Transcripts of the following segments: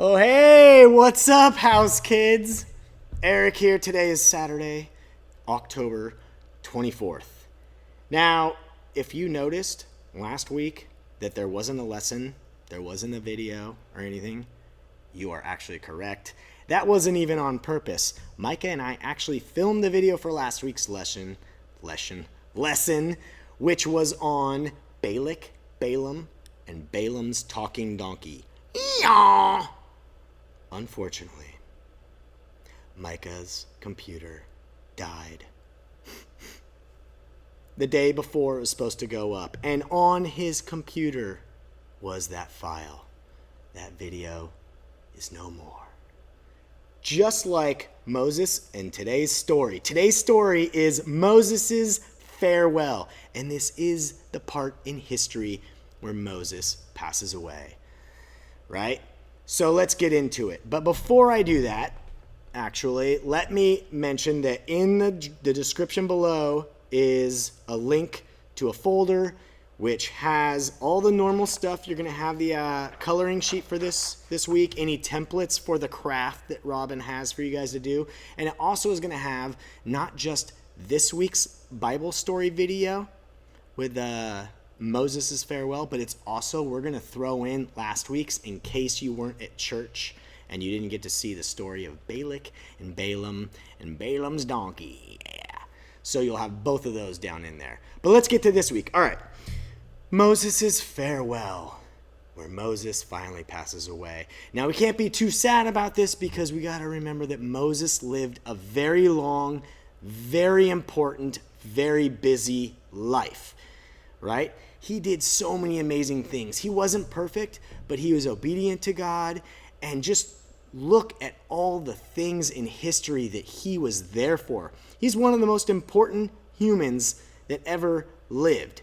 Oh, hey, what's up, house kids? Eric here. Today is Saturday, October 24th. Now, if you noticed last week that there wasn't a lesson, there wasn't a video or anything, you are actually correct. That wasn't even on purpose. Micah and I actually filmed the video for last week's lesson, which was on Balak, Balaam, and Balaam's talking donkey. Eeyaw! Unfortunately, Micah's computer died the day before it was supposed to go up. And on his computer was that file. That video is no more. Just like Moses and today's story. Today's story is Moses' farewell. And this is the part in history where Moses passes away. Right? So let's get into it. But before I do that, actually, let me mention that in the description below is a link to a folder which has all the normal stuff. You're going to have the coloring sheet for this week, any templates for the craft that Robin has for you guys to do. And it also is going to have not just this week's Bible story video with Moses' farewell, but it's also, we're going to throw in last week's in case you weren't at church and you didn't get to see the story of Balak and Balaam and Balaam's donkey. Yeah. So you'll have both of those down in there. But let's get to this week. All right. Moses' farewell, where Moses finally passes away. Now, we can't be too sad about this because we got to remember that Moses lived a very long, very important, very busy life, right? He did so many amazing things. He wasn't perfect, but he was obedient to God. And just look at all the things in history that he was there for. He's one of the most important humans that ever lived.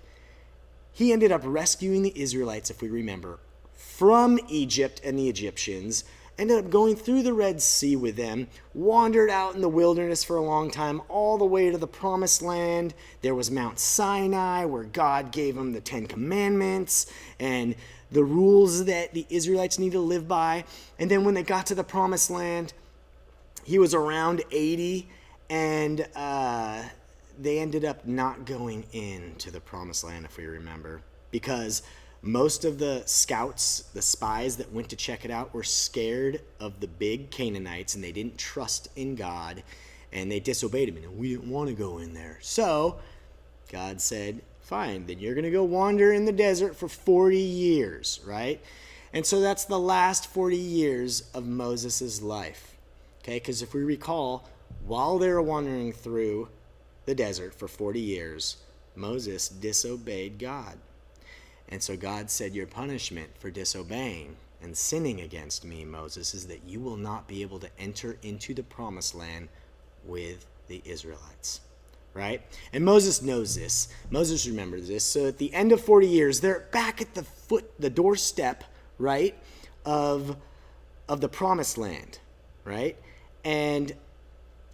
He ended up rescuing the Israelites, if we remember, from Egypt and the Egyptians, ended up going through the Red Sea with them, wandered out in the wilderness for a long time, all the way to the Promised Land. There was Mount Sinai, where God gave them the 10 Commandments and the rules that the Israelites need to live by. And then when they got to the Promised Land, he was around 80, and they ended up not going into the Promised Land, if we remember, because most of the scouts, the spies that went to check it out, were scared of the big Canaanites, and they didn't trust in God, and they disobeyed him, and we didn't want to go in there. So God said, fine, then you're going to go wander in the desert for 40 years, right? And so that's the last 40 years of Moses' life, okay? Because if we recall, while they were wandering through the desert for 40 years, Moses disobeyed God. And so God said, your punishment for disobeying and sinning against me, Moses, is that you will not be able to enter into the Promised Land with the Israelites, right? And Moses knows this. Moses remembers this. So at the end of 40 years, they're back at the doorstep, right, of the Promised Land, right? And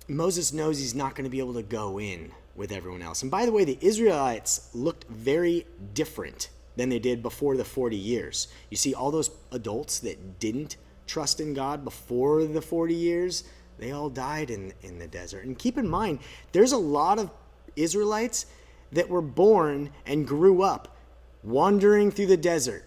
Moses knows he's not going to be able to go in with everyone else. And by the way, the Israelites looked very different than they did before the 40 years. You see, all those adults that didn't trust in God before the 40 years, they all died in the desert. And keep in mind, there's a lot of Israelites that were born and grew up wandering through the desert,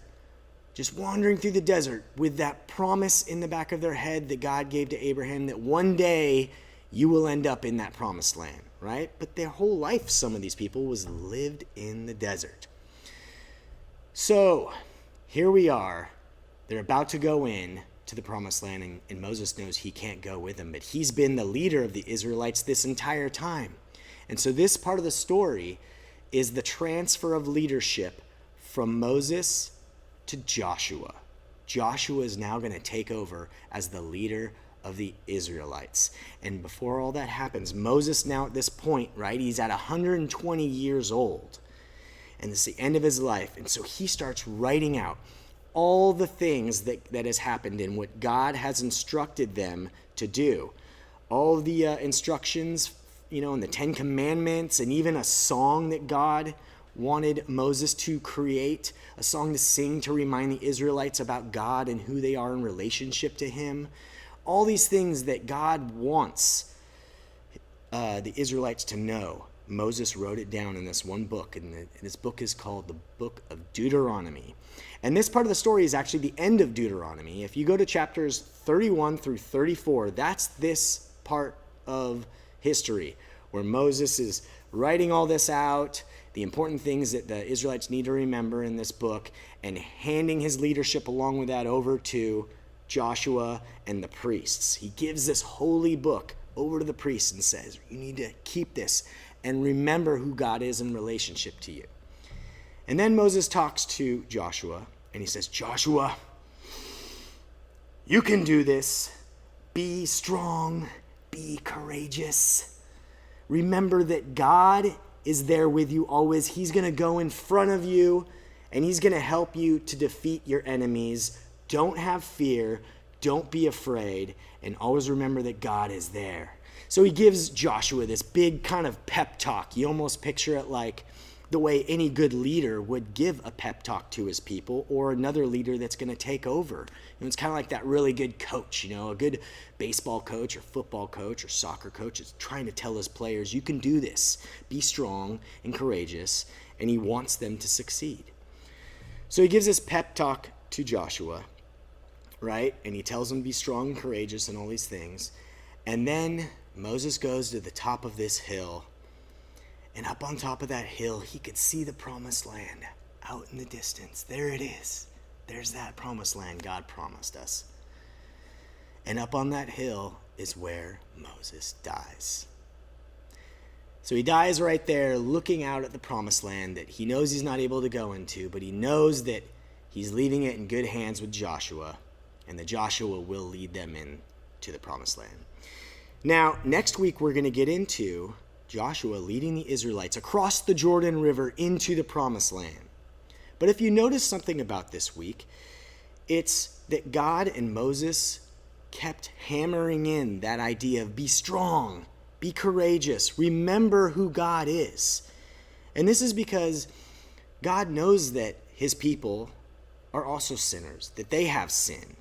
just wandering through the desert with that promise in the back of their head that God gave to Abraham that one day you will end up in that Promised Land, right? But their whole life, some of these people, was lived in the desert. So here we are. They're about to go in to the Promised Land, and Moses knows he can't go with them, but he's been the leader of the Israelites this entire time. And so this part of the story is the transfer of leadership from Moses to Joshua. Joshua is now going to take over as the leader of the Israelites. And before all that happens, Moses now at this point, right, he's at 120 years old. And it's the end of his life. And so he starts writing out all the things that has happened and what God has instructed them to do. All the instructions, and the 10 Commandments, and even a song that God wanted Moses to create a song to sing to remind the Israelites about God and who they are in relationship to him. All these things that God wants the Israelites to know. Moses wrote it down in this one book, and this book is called the Book of Deuteronomy. And this part of the story is actually the end of Deuteronomy. If you go to chapters 31 through 34, that's this part of history where Moses is writing all this out, the important things that the Israelites need to remember in this book, and handing his leadership along with that over to Joshua and the priests. He gives this holy book over to the priests and says, you need to keep this and remember who God is in relationship to you. And then Moses talks to Joshua, and he says, Joshua, you can do this. Be strong. Be courageous. Remember that God is there with you always. He's going to go in front of you, and he's going to help you to defeat your enemies. Don't have fear. Don't be afraid. And always remember that God is there. So he gives Joshua this big kind of pep talk. You almost picture it like the way any good leader would give a pep talk to his people, or another leader that's going to take over. It's kind of like that really good coach, a good baseball coach or football coach or soccer coach is trying to tell his players, you can do this. Be strong and courageous, and he wants them to succeed. So he gives this pep talk to Joshua, right? And he tells him to be strong and courageous and all these things. And then Moses goes to the top of this hill, and up on top of that hill, he could see the promised land out in the distance. There it is. There's that promised land God promised us. And up on that hill is where Moses dies. So he dies right there looking out at the promised land that he knows he's not able to go into, but he knows that he's leaving it in good hands with Joshua, and that Joshua will lead them into the promised land. Now, next week we're going to get into Joshua leading the Israelites across the Jordan River into the promised land. But if you notice something about this week, it's that God and Moses kept hammering in that idea of be strong, be courageous, remember who God is. And this is because God knows that his people are also sinners, that they have sin.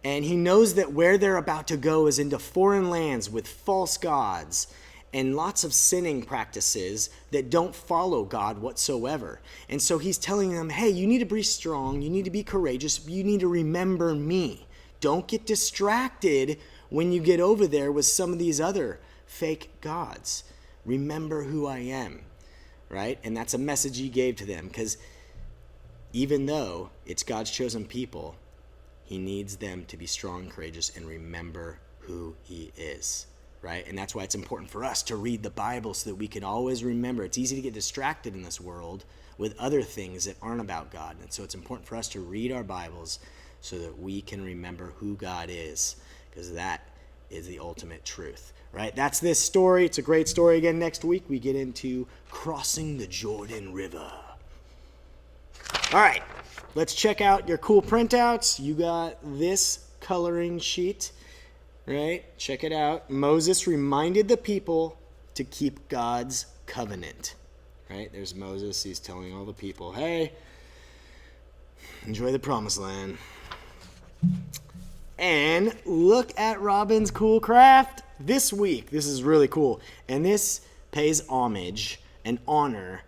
And he knows that where they're about to go is into foreign lands with false gods and lots of sinning practices that don't follow God whatsoever. And so he's telling them, hey, you need to be strong, you need to be courageous, you need to remember me. Don't get distracted when you get over there with some of these other fake gods. Remember who I am, right? And that's a message he gave to them, because even though it's God's chosen people, he needs them to be strong and courageous and remember who he is, right? And that's why it's important for us to read the Bible so that we can always remember. It's easy to get distracted in this world with other things that aren't about God. And so it's important for us to read our Bibles so that we can remember who God is, because that is the ultimate truth, right? That's this story. It's a great story. Again, next week we get into crossing the Jordan River. All right, let's check out your cool printouts. You got this coloring sheet, right? Check it out. Moses reminded the people to keep God's covenant, right? There's Moses. He's telling all the people, hey, enjoy the promised land. And look at Robin's cool craft this week. This is really cool. And this pays homage and honor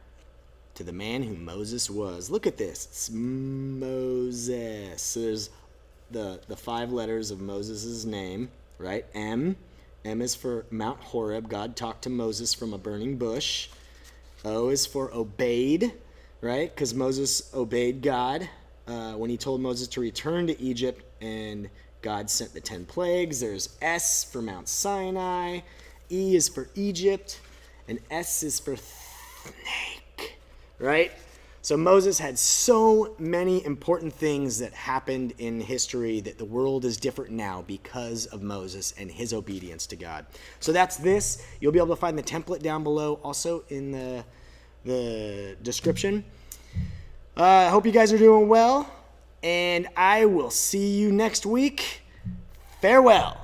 to the man who Moses was. Look at this. It's Moses. So there's the 5 letters of Moses' name, right? M. M is for Mount Horeb. God talked to Moses from a burning bush. O is for obeyed, right? Because Moses obeyed God when he told Moses to return to Egypt, and God sent the 10 plagues. There's S for Mount Sinai. E is for Egypt. And S is for snake, right? So Moses had so many important things that happened in history that the world is different now because of Moses and his obedience to God. So that's this. You'll be able to find the template down below, also in the description. I hope you guys are doing well, and I will see you next week. Farewell.